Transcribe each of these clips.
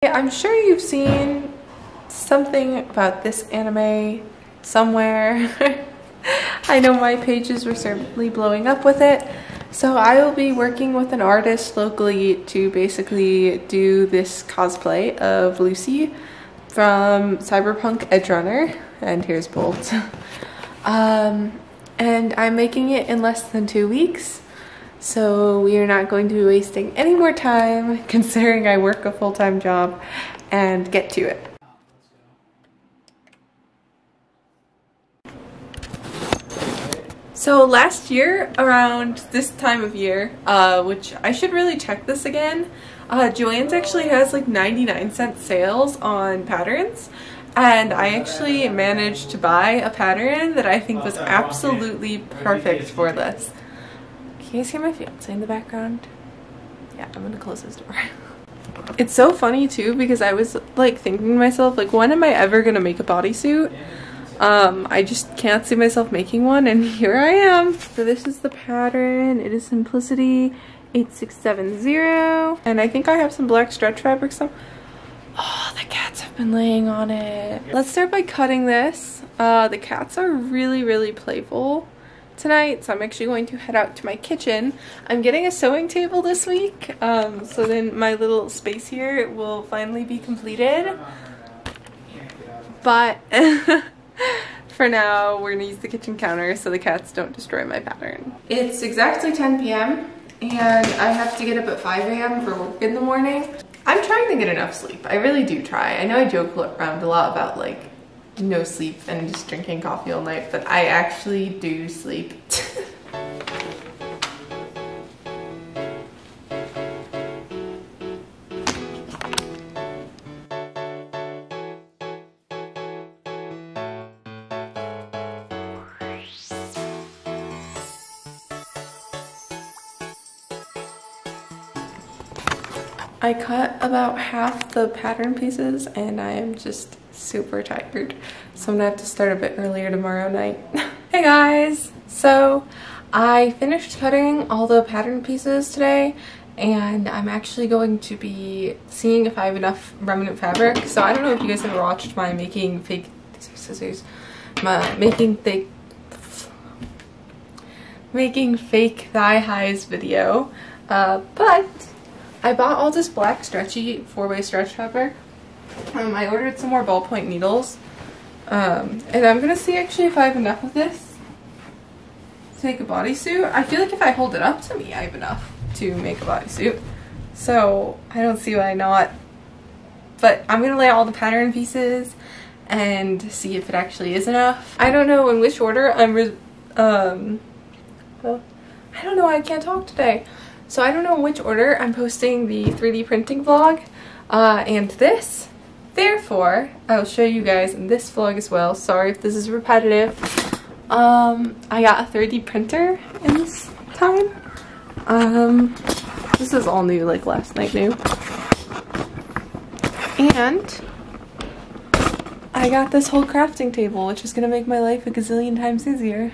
I'm sure you've seen something about this anime somewhere. I know my pages were certainly blowing up with it. So I will be working with an artist locally to basically do this cosplay of Lucy from Cyberpunk Edgerunner. And here's Bolt. And I'm making it in less than 2 weeks. So we are not going to be wasting any more time considering I work a full-time job and get to it. So last year, around this time of year, which I should really check this again, Joann's actually has like 99-cent sales on patterns, and I actually managed to buy a pattern that I think was absolutely perfect for this. Can you guys hear my fiance in the background? Yeah, I'm gonna close this door. It's so funny too because I was like thinking to myself, like, when am I ever gonna make a bodysuit? I just can't see myself making one, and here I am. So this is the pattern. It is Simplicity 8670, and I think I have some black stretch fabric. Oh, the cats have been laying on it. Let's start by cutting this. The cats are really playful tonight, so I'm actually going to head out to my kitchen. I'm getting a sewing table this week, so then my little space here will finally be completed. But for now, we're gonna use the kitchen counter so the cats don't destroy my pattern. It's exactly 10 p.m. and I have to get up at 5 a.m. for work in the morning. I'm trying to get enough sleep. I really do try. I know I joke around a lot about like no sleep and just drinking coffee all night, but I actually do sleep. I cut about half the pattern pieces and I am just super tired, so I'm gonna have to start a bit earlier tomorrow night. Hey guys! So I finished cutting all the pattern pieces today, and I'm actually going to be seeing if I have enough remnant fabric. So I don't know if you guys ever watched my making fake scissors, my making fake thigh highs video, but I bought all this black stretchy 4-way stretch fabric. I ordered some more ballpoint needles, and I'm gonna see actually if I have enough of this to make a bodysuit. I feel like if I hold it up to me, I have enough to make a bodysuit, so I don't see why not. But I'm gonna lay all the pattern pieces and see if it actually is enough. I don't know in which order I don't know, I can't talk today. So I don't know in which order I'm posting the 3D printing vlog and this. Therefore, I'll show you guys in this vlog as well. Sorry if this is repetitive. I got a 3D printer in this time. This is all new, like last night new. And I got this whole crafting table, which is gonna make my life a gazillion times easier.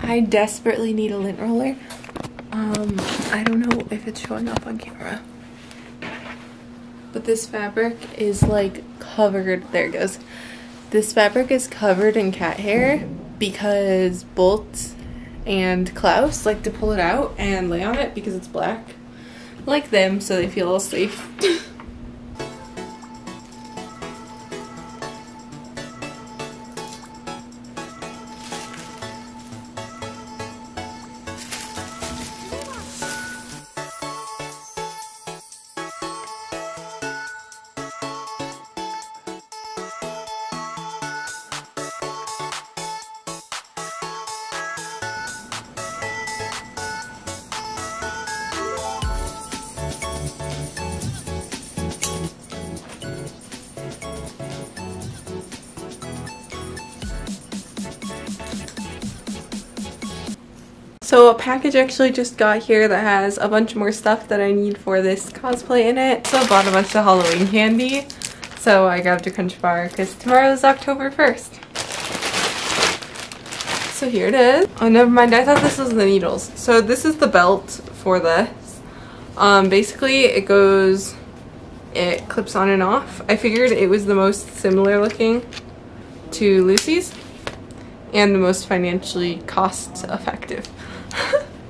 I desperately need a lint roller. I don't know if it's showing up on camera, but this fabric is like covered. There it goes. This fabric is covered in cat hair because Bolt and Klaus like to pull it out and lay on it because it's black, like them, so they feel all safe. So a package actually just got here that has a bunch more stuff that I need for this cosplay in it. So I bought a bunch of Halloween candy. So I grabbed a Crunch Bar because tomorrow is October 1st. So here it is. Oh, never mind. I thought this was the needles. So this is the belt for this. Basically it clips on and off. I figured it was the most similar looking to Lucy's and the most financially cost effective.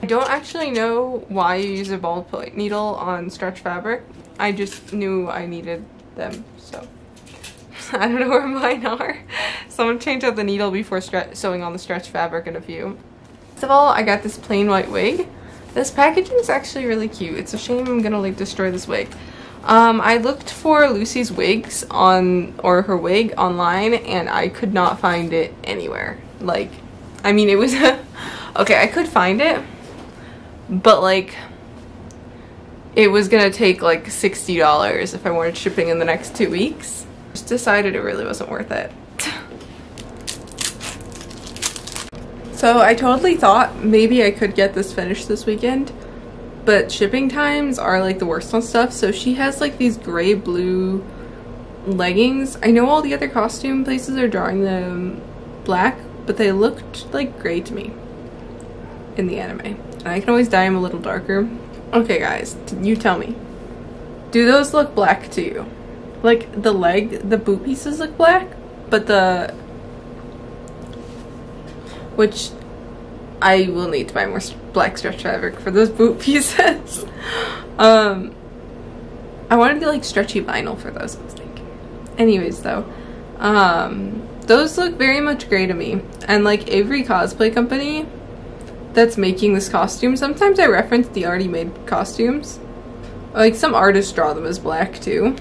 I don't actually know why you use a ballpoint needle on stretch fabric. I just knew I needed them, so I don't know where mine are. Someone changed out the needle before sewing on the stretch fabric in a few. First of all, I got this plain white wig. This packaging is actually really cute. It's a shame I'm gonna like destroy this wig. I looked for Lucy's wigs or her wig online, and I could not find it anywhere. Like, I mean, it was okay, I could find it, but like it was gonna take like $60 if I wanted shipping in the next 2 weeks. Just decided it really wasn't worth it. So I totally thought maybe I could get this finished this weekend, but shipping times are like the worst on stuff. So she has like these gray blue leggings. I know all the other costume places are drawing them black, but they looked like gray to me in the anime. And I can always dye them a little darker. Okay guys, you tell me. Do those look black to you? Like the boot pieces look black, but which I will need to buy more black stretch fabric for those boot pieces. I wanted to like stretchy vinyl for those, I was thinking. Anyways though, those look very much gray to me. And like Avery Cosplay Company that's making this costume, sometimes I reference the already made costumes. Like some artists draw them as black too.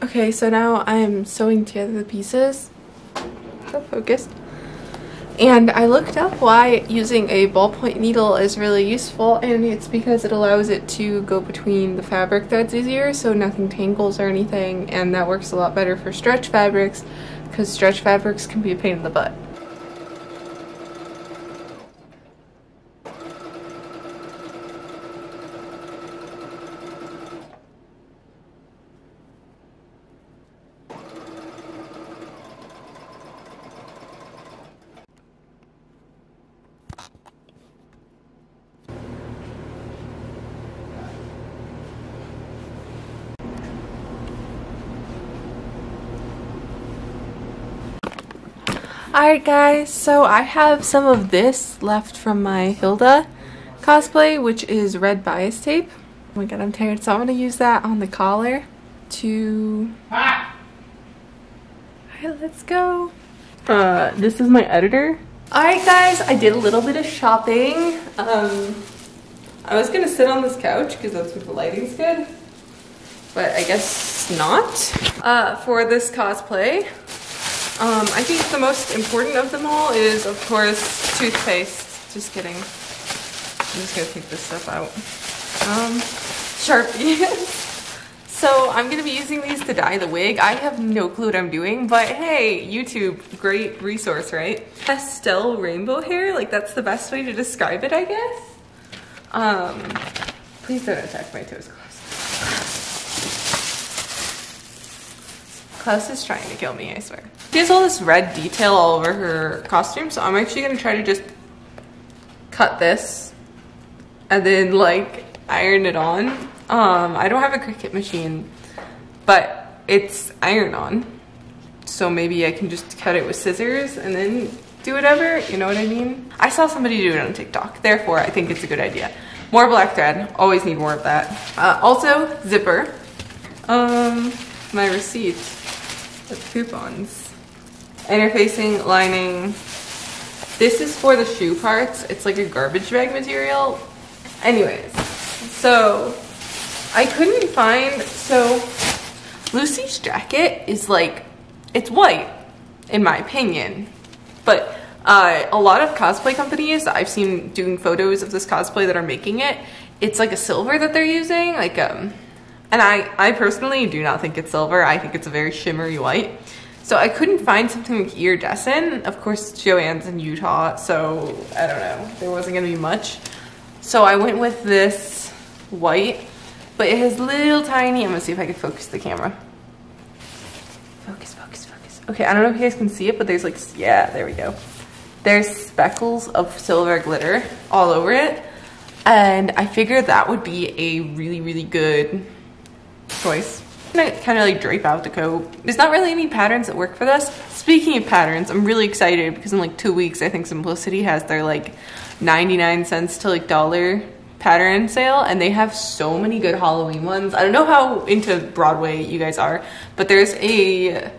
Okay, so now I'm sewing together the pieces. So focused. And I looked up why using a ballpoint needle is really useful, and it's because it allows it to go between the fabric threads easier so nothing tangles or anything, and that works a lot better for stretch fabrics because stretch fabrics can be a pain in the butt. Alright guys, so I have some of this left from my Hilda cosplay, which is red bias tape. Oh my god, I'm tired, so I'm going to use that on the collar to... Alright, let's go. This is my editor. Alright guys, I did a little bit of shopping. I was going to sit on this couch because that's where the lighting's good, but I guess not. For this cosplay, I think the most important of them all is, of course, toothpaste. Just kidding. I'm just gonna take this stuff out. Sharpies. So I'm gonna be using these to dye the wig. I have no clue what I'm doing, but hey, YouTube, great resource, right? Pastel rainbow hair, like that's the best way to describe it, I guess. Please don't attack my toes, Klaus. Klaus is trying to kill me, I swear. She has all this red detail all over her costume, so I'm actually gonna try to just cut this and then like iron it on. I don't have a Cricut machine, but it's iron on, so maybe I can just cut it with scissors and then do whatever, you know what I mean? I saw somebody do it on TikTok, therefore I think it's a good idea. More black thread, always need more of that. Also, zipper. My receipt with coupons. Interfacing, lining. This is for the shoe parts. It's like a garbage bag material. Anyways, so I couldn't find, so Lucy's jacket is like, it's white in my opinion, but a lot of cosplay companies that I've seen doing photos of this cosplay that are making it, it's like a silver that they're using, like and I personally do not think it's silver. I think it's a very shimmery white. So I couldn't find something like iridescent. Of course, Joann's in Utah, so I don't know. There wasn't gonna be much. So I went with this white, but it has little tiny, I'm gonna see if I can focus the camera. Focus, focus, focus. Okay, I don't know if you guys can see it, but there's like, yeah, there we go. there's speckles of silver glitter all over it, and I figured that would be a really, really good choice. I'm gonna kind of like drape out the coat. There's not really any patterns that work for this. Speaking of patterns, I'm really excited because in like 2 weeks, I think Simplicity has their like 99 cents to like dollar pattern sale, and they have so many good Halloween ones. I don't know how into Broadway you guys are, but there's a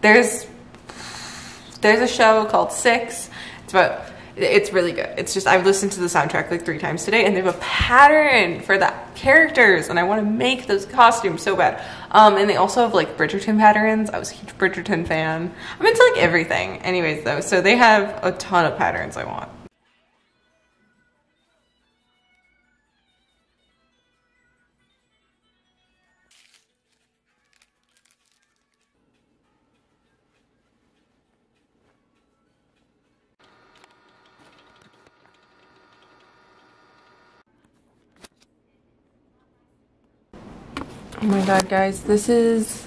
there's a show called Six. It's really good. It's just, I've listened to the soundtrack like 3 times today, and they have a pattern for the characters, and I want to make those costumes so bad. And they also have like Bridgerton patterns. I was a huge Bridgerton fan. I'm into like everything. Anyways though, so they have a ton of patterns I want. Oh my god, guys, this is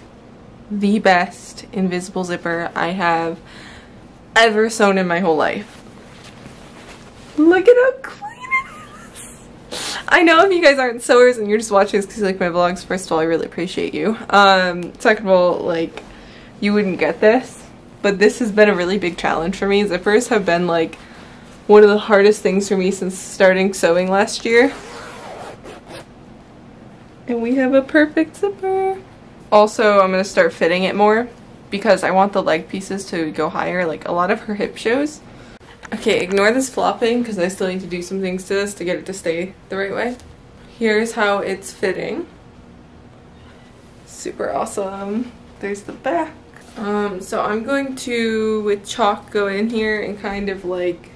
the best invisible zipper I have ever sewn in my whole life. Look at how clean it is. I know if you guys aren't sewers and you're just watching this because you like my vlogs, first of all, I really appreciate you. Second of all, like, you wouldn't get this, but this has been a really big challenge for me. Zippers have been like one of the hardest things for me since starting sewing last year. And we have a perfect zipper. Also, I'm going to start fitting it more because I want the leg pieces to go higher, like a lot of her hip shows. Okay, ignore this flopping because I still need to do some things to this to get it to stay the right way. Here's how it's fitting. Super awesome. There's the back. So I'm going to, with chalk, go in here and kind of like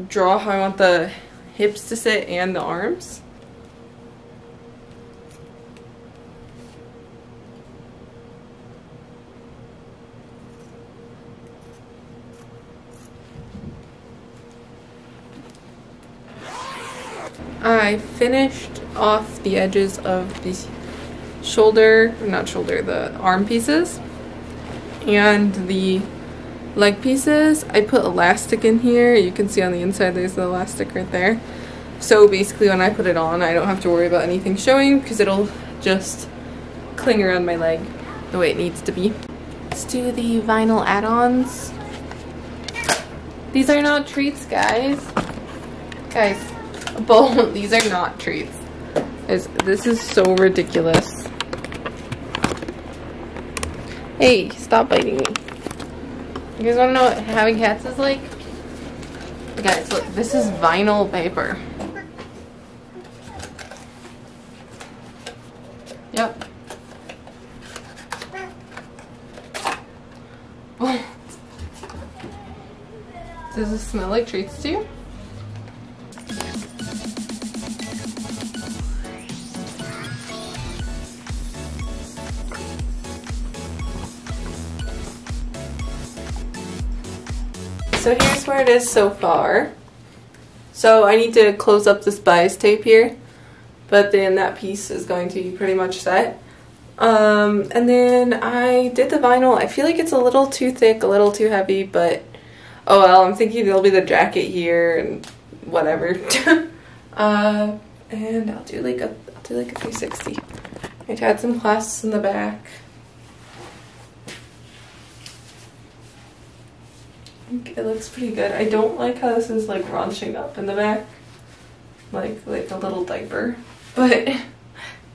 draw how I want the hips to sit and the arms. I finished off the edges of these the arm pieces and the leg pieces. I put elastic in here. You can see on the inside there's the elastic right there. So basically when I put it on, I don't have to worry about anything showing because it'll just cling around my leg the way it needs to be. Let's do the vinyl add-ons. These are not treats, guys. Guys. These are not treats. This is so ridiculous. Hey, stop biting me. You guys want to know what having cats is like? Guys, look, this is vinyl paper. Yep. Does this smell like treats to you? So here's where it is so far. So I need to close up this bias tape here, but then that piece is going to be pretty much set. And then I did the vinyl. I feel like it's a little too thick, a little too heavy, but oh well, I'm thinking there'll be the jacket here and whatever. And I'll do like a 360. I add some clasps in the back. It looks pretty good. I don't like how this is like raunching up in the back, like a little diaper, but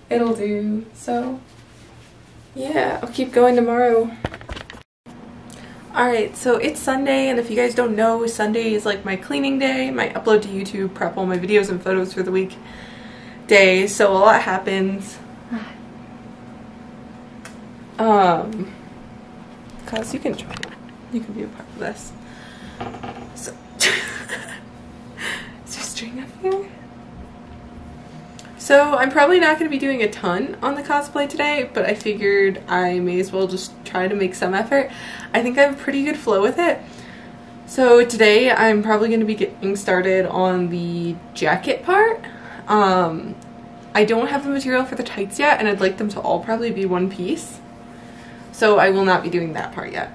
it'll do. So yeah, I'll keep going tomorrow. Alright, so it's Sunday, and if you guys don't know, Sunday is like my cleaning day, my upload to YouTube, prep all my videos and photos for the week day, so a lot happens. Cause you can join. You can be a part of this. So is there string up here? So I'm probably not going to be doing a ton on the cosplay today, but I figured I may as well just try to make some effort. I think I have a pretty good flow with it. So today I'm probably going to be getting started on the jacket part. I don't have the material for the tights yet, and I'd like them to all probably be one piece. So I will not be doing that part yet.